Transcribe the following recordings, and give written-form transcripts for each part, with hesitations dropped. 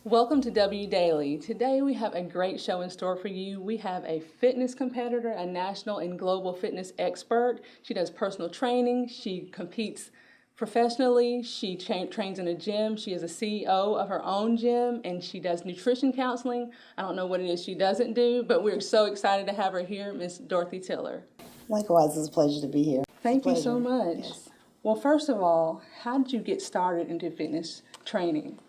Welcome to Wdaily. Today we have a great show in store for you. We have a fitness competitor, a national and global fitness expert. She does personal training. She competes professionally. She trains in a gym. She is a CEO of her own gym, and she does nutrition counseling. I don't know what it is she doesn't do, but we're so excited to have her here, Miss Dorothy Tiller. Likewise, it's a pleasure to be here. Thank you so much. Yes. Well, first of all, how did you get started into fitness training?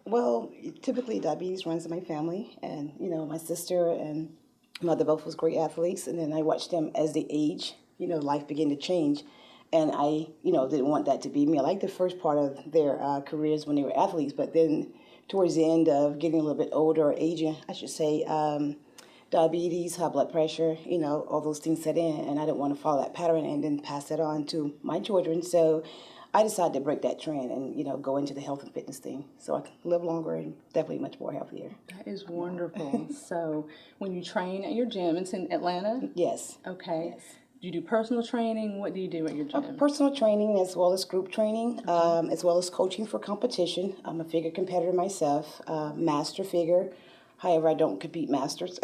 Well, typically diabetes runs in my family, and my sister and mother both was great athletes, and then I watched them as they age. Life began to change, and I didn't want that to be me. I liked the first part of their careers when they were athletes, but then towards the end of getting a little bit older, or aging, I should say, diabetes, high blood pressure, all those things set in, and I didn't want to follow that pattern and then pass that on to my children. So I decided to break that trend and, go into the health and fitness thing so I can live longer and definitely much more healthier. That is wonderful. So when you train at your gym, it's in Atlanta? Yes. Okay. Yes. Do you do personal training? What do you do at your gym? Personal training as well as group training, as well as coaching for competition. I'm a figure competitor myself, master figure. However, I don't compete masters,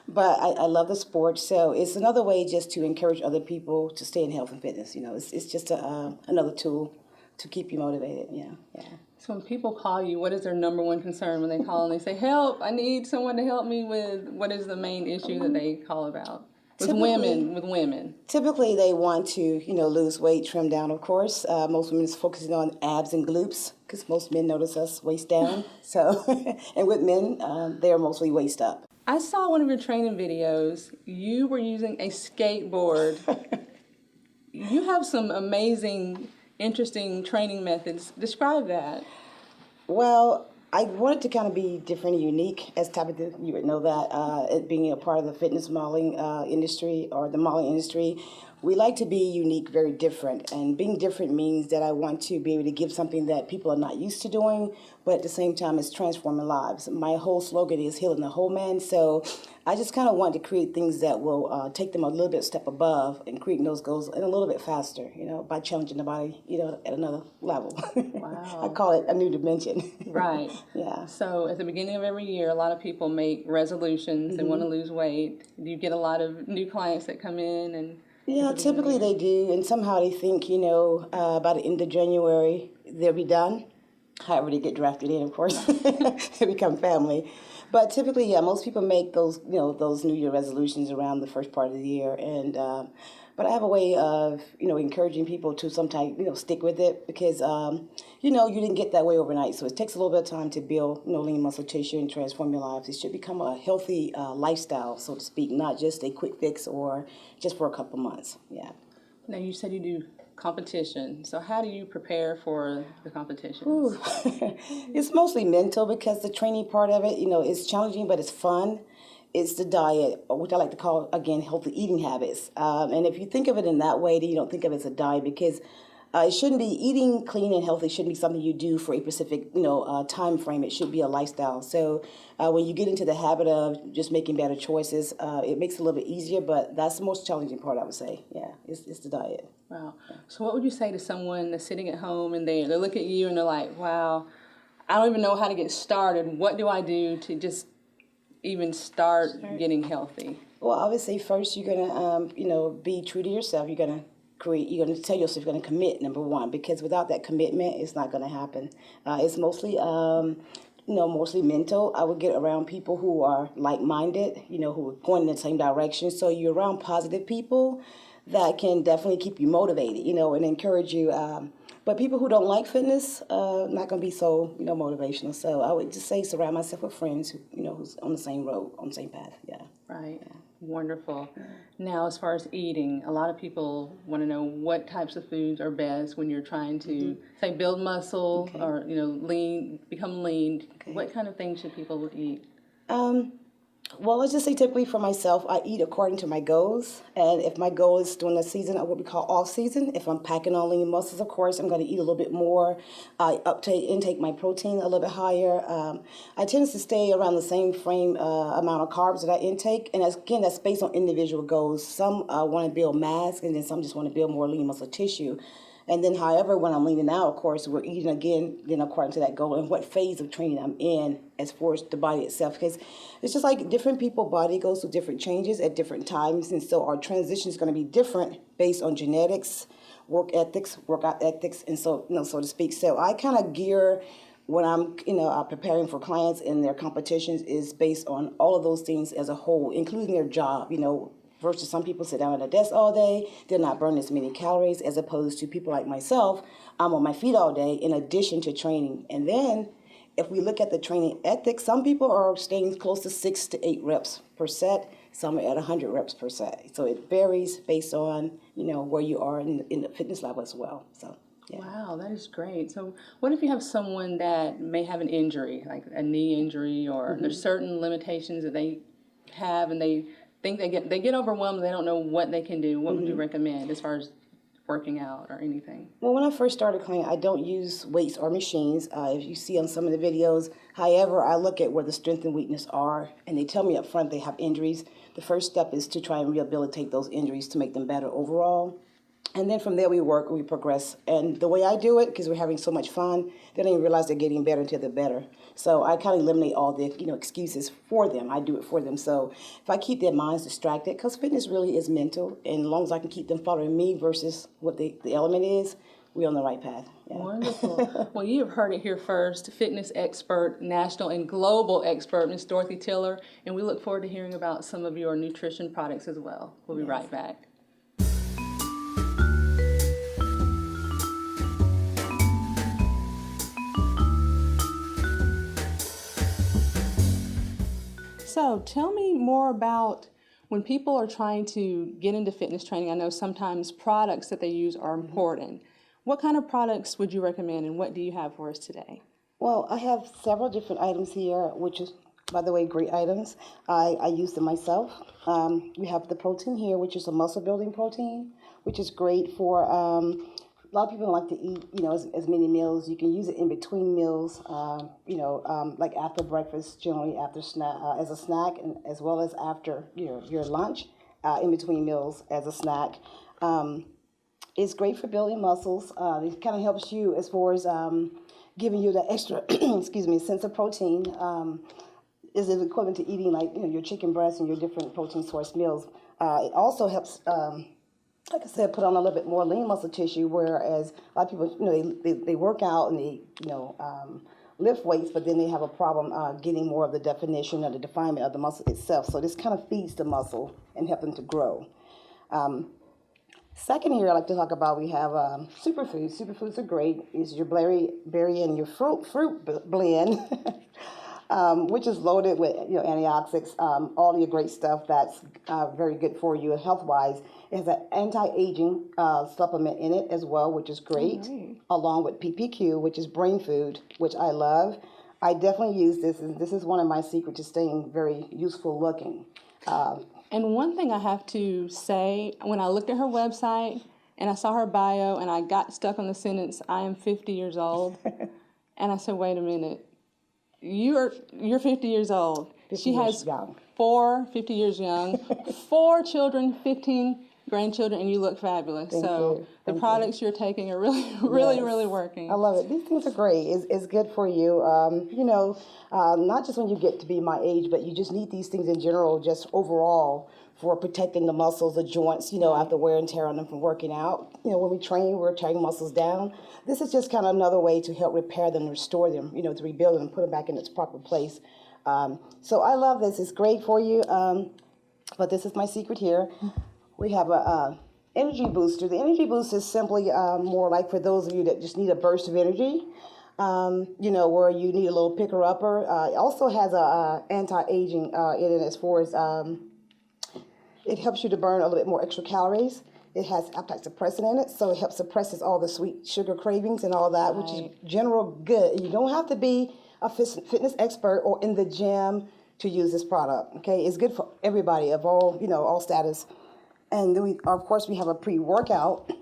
but I love the sport. So it's another way just to encourage other people to stay in health and fitness. It's just another tool to keep you motivated. Yeah. So when people call you, what is their number one concern when they call and they say, help, I need someone to help me with, what is the main issue that they call about? With women. Typically, they want to, lose weight, trim down, of course. Most women is focusing on abs and glutes because most men notice us waist down. So, and with men, they're mostly waist up. I saw one of your training videos. You were using a skateboard. You have some amazing, interesting training methods. Describe that. Well, I wanted to kind of be different and unique, as Tabitha, you would know that, it being a part of the fitness modeling industry or the modeling industry. We like to be unique, very different, and being different means that I want to be able to give something that people are not used to doing, but at the same time it's transforming lives. My whole slogan is healing the whole man, so I just kind of want to create things that will take them a little bit step above and creating those goals and a little bit faster, by challenging the body, at another level. Wow. I call it a new dimension. Right. Yeah. So at the beginning of every year, a lot of people make resolutions and want to lose weight. Do you get a lot of new clients that come in and... Yeah, typically they do, and somehow they think, by the end of January, they'll be done. However, they get drafted in, of course. They become family. But typically, yeah, most people make those, those New Year resolutions around the first part of the year. And but I have a way of, encouraging people to sometimes, stick with it because, you didn't get that way overnight. So it takes a little bit of time to build, lean muscle tissue and transform your lives. It should become a healthy lifestyle, so to speak, not just a quick fix or just for a couple months. Yeah. Now, you said you do competition. So how do you prepare for the competition? It's mostly mental because the training part of it, is challenging, but it's fun. It's the diet, which I like to call, again, healthy eating habits. And if you think of it in that way, then you don't think of it as a diet because it shouldn't be eating clean and healthy shouldn't be something you do for a specific, time frame. It should be a lifestyle. So when you get into the habit of just making better choices, it makes it a little bit easier, but that's the most challenging part, I would say. Yeah, it's the diet. Wow. So what would you say to someone that's sitting at home and they look at you and they're like, wow, I don't even know how to get started. What do I do to just even start getting healthy? Well, I would say first you're gonna, be true to yourself. You're gonna tell yourself you're gonna commit, number one, because without that commitment, it's not gonna happen. It's mostly, mostly mental. I would get around people who are like-minded, who are going in the same direction. So you're around positive people that can definitely keep you motivated, and encourage you. But people who don't like fitness, not going to be so, motivational. So I would just say surround myself with friends who, who's on the same road, on the same path. Yeah. Right. Yeah. Wonderful. Now, as far as eating, a lot of people want to know what types of foods are best when you're trying to, say, build muscle or, become lean. Okay. What kind of things should people eat? Well, let's just say typically for myself, I eat according to my goals. And if my goal is during the season of what we call off season, if I'm packing on lean muscles, of course, I'm going to eat a little bit more. I intake my protein a little bit higher. I tend to stay around the same frame amount of carbs that I intake. And again, that's based on individual goals. Some want to build mass, and then some just want to build more lean muscle tissue. And then, however, when I'm leaning out, of course, we're eating again, according to that goal and what phase of training I'm in as far as the body itself. Because it's just like different people, body goes through different changes at different times. And so our transition is going to be different based on genetics, work ethics, workout ethics, and so, so to speak. So I kind of gear when I'm, preparing for clients in their competitions is based on all of those things as a whole, including their job, versus some people sit down at a desk all day, they're not burning as many calories as opposed to people like myself. I'm on my feet all day in addition to training. And then if we look at the training ethics, some people are staying close to 6 to 8 reps per set. Some are at 100 reps per set. So it varies based on, where you are in the fitness level as well. So, yeah. Wow, that is great. So what if you have someone that may have an injury, like a knee injury, or there's certain limitations that they have and they think they get overwhelmed, they don't know what they can do. What would you recommend as far as working out or anything? Well, when I first started climbing, I don't use weights or machines, if you see on some of the videos. However, I look at where the strength and weakness are, and they tell me up front they have injuries. The first step is to try and rehabilitate those injuries to make them better overall. And then from there we work, we progress. And the way I do it, because we're having so much fun, they don't even realize they're getting better until they're better. So I kind of eliminate all the excuses for them. I do it for them. So if I keep their minds distracted, because fitness really is mental, and as long as I can keep them following me versus what the element is, we're on the right path. Yeah. Wonderful. Well, you have heard it here first. Fitness expert, national and global expert, Ms. Dorothy Tiller. And we look forward to hearing about some of your nutrition products as well. We'll be right back. So tell me more about when people are trying to get into fitness training. I know sometimes products that they use are important. What kind of products would you recommend, and what do you have for us today? Well, I have several different items here, which is, by the way, great items. I use them myself. We have the protein here, which is a muscle building protein, which is great for a lot of people like to eat, as many meals. You can use it in between meals, like after breakfast, generally after snack, as a snack, and as well as after your lunch, in between meals as a snack. It's great for building muscles. It kind of helps you as far as giving you the extra, sense of protein. Is equivalent to eating like your chicken breast and your different protein source meals. It also helps. Like I said, put on a little bit more lean muscle tissue, whereas a lot of people, they work out and they, lift weights, but then they have a problem getting more of the definition or the definement of the muscle itself. So this kind of feeds the muscle and help them to grow. Second here, I like to talk about, we have superfoods. Superfoods are great. It's your berry and your fruit blend. Which is loaded with antioxidants, all your great stuff that's very good for you health-wise. It has an anti-aging supplement in it as well, which is great, along with PPQ, which is brain food, which I love. I definitely use this, and this is one of my secrets to staying very useful looking. And one thing I have to say, when I looked at her website and I saw her bio and I got stuck on the sentence, I am 50 years old, and I said, wait a minute. You're 50 years old. 50 she years has young. 50 years young, 4 children, 15 grandchildren, and you look fabulous. The products you're taking are really working. I love it. These things are great. It's good for you. Not just when you get to be my age, but you just need these things in general, just overall, for protecting the muscles, the joints, after wear and tear on them from working out. When we train, we're tearing muscles down. This is just kind of another way to help repair them, restore them, to rebuild them and put them back in its proper place. So I love this. It's great for you. But this is my secret here. We have a energy booster. The energy boost is simply more like for those of you that just need a burst of energy. Where you need a little picker-upper. It also has a anti-aging in it as far as it helps you to burn a little bit more extra calories. It has appetite suppressant in it, so it helps suppresses all the sweet sugar cravings and all that, which is general good. You don't have to be a fitness expert or in the gym to use this product. Okay, it's good for everybody of all status. And then we have a pre-workout,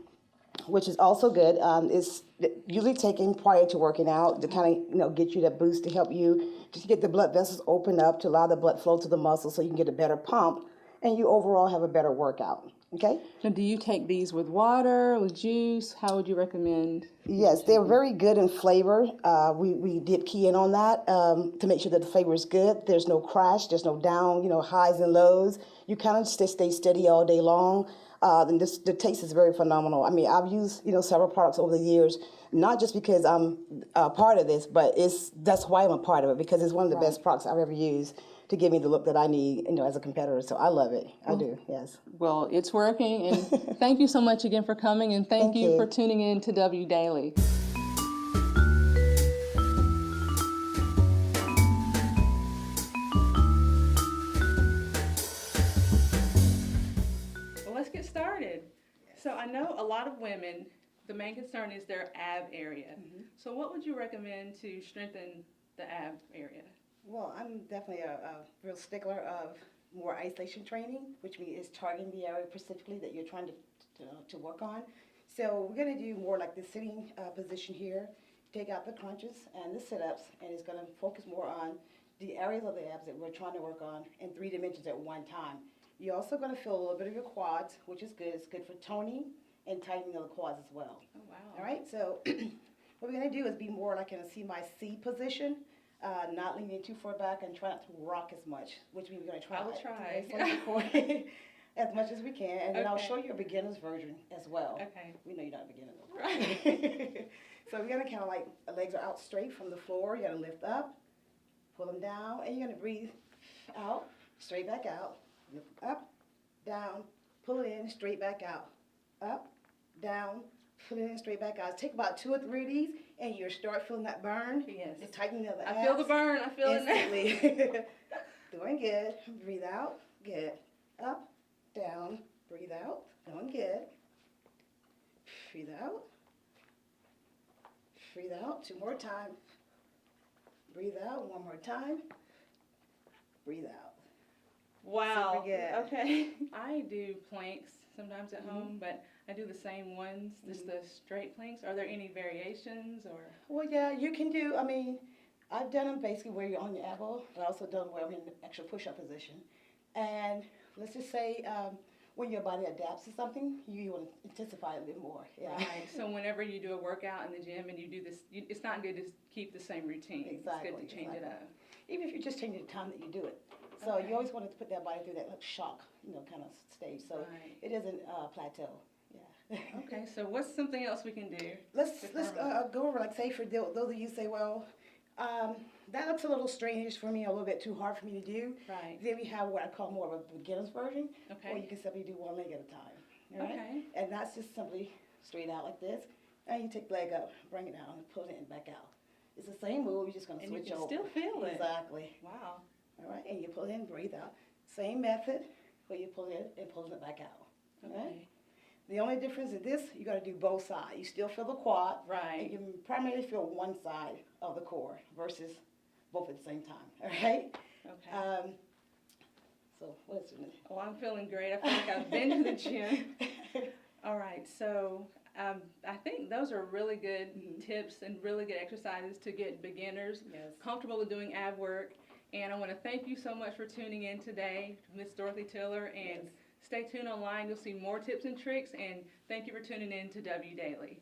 which is also good. It's usually taken prior to working out to kind of get you that boost to help you just get the blood vessels open up to allow the blood flow to the muscle so you can get a better pump and you overall have a better workout. Okay? Now, do you take these with water, with juice? How would you recommend? Yes, they're very good in flavor. We did key in on that to make sure that the flavor is good. There's no crash, there's no down, highs and lows. You kind of stay steady all day long. And the taste is very phenomenal. I mean, I've used several products over the years, not just because I'm a part of this, but that's why I'm a part of it, because it's one of the best products I've ever used to give me the look that I need, as a competitor. So I love it. I do. Yes. Well, it's working, and thank you so much again for coming, and thank you for tuning in to Wdaily. Well, let's get started. So I know a lot of women, the main concern is their ab area. So what would you recommend to strengthen the ab area? Well, I'm definitely a real stickler of more isolation training, which means it's targeting the area specifically that you're trying to work on. So we're going to do more like the sitting position here, take out the crunches and the sit-ups, and it's going to focus more on the areas of the abs that we're trying to work on in 3 dimensions at one time. You're also going to feel a little bit of your quads, which is good. It's good for toning and tightening of the quads as well. Oh, wow. All right, so what we're going to do is be more like in a C position. Not leaning too far back and try not to rock as much, which means we're going to try. I will try. As much as we can, and then I'll show you a beginner's version as well. Okay. We know you're not a beginner though. Right. So we're going to kind of like, legs are out straight from the floor. You're going to lift up, pull them down, and you're going to breathe out, straight back out, lift up, down, pull it in, straight back out, up, down, pull it in, straight back out. Take about 2 or 3 of these, and you'll start feeling that burn. Yes. The tightening of the abs. I feel the burn. I feel it instantly. Doing good. Breathe out. Good. Up, down. Breathe out. Doing good. Breathe out. Breathe out. 2 more times. Breathe out. 1 more time. Breathe out. Wow. Super good. Okay. I do planks sometimes at home, but I do the same ones, just the straight planks. Are there any variations or? Well, yeah, you can do, I mean, I've done them basically where you're on your elbow, but I also done where I'm in the actual push-up position. And let's just say when your body adapts to something, you want to intensify it a bit more. Yeah. Right. So whenever you do a workout in the gym and you do this, it's not good to keep the same routine. Exactly. It's good to change it up. Even if you're just changing the time that you do it. So you always want to put that body through that like shock, kind of stage. So it isn't plateau. Yeah. Okay. So what's something else we can do? Let's go over, like, say for those of you say, well, that looks a little strange for me, a little bit too hard for me to do. Right. Then we have what I call more of a beginner's version. Okay. Or you can simply do 1 leg at a time. All right? Okay. And that's just simply straight out like this. And you take the leg up, bring it down, and pull it in back out. It's the same move, you're just going to switch over. And you can still feel it. Exactly. Wow. All right, and you pull in, breathe out. Same method, where you pull in and pulling it back out. All right? Okay. The only difference in this, you got to do both sides. You still feel the quad. Right. And you primarily feel one side of the core versus both at the same time. All right? Okay. So what is it? Oh, I'm feeling great. I feel like I've been to the gym. All right. So I think those are really good tips and really good exercises to get beginners comfortable with doing ab work. And I want to thank you so much for tuning in today, Miss Dorothy Tiller. And stay tuned online. You'll see more tips and tricks. And thank you for tuning in to Wdaily.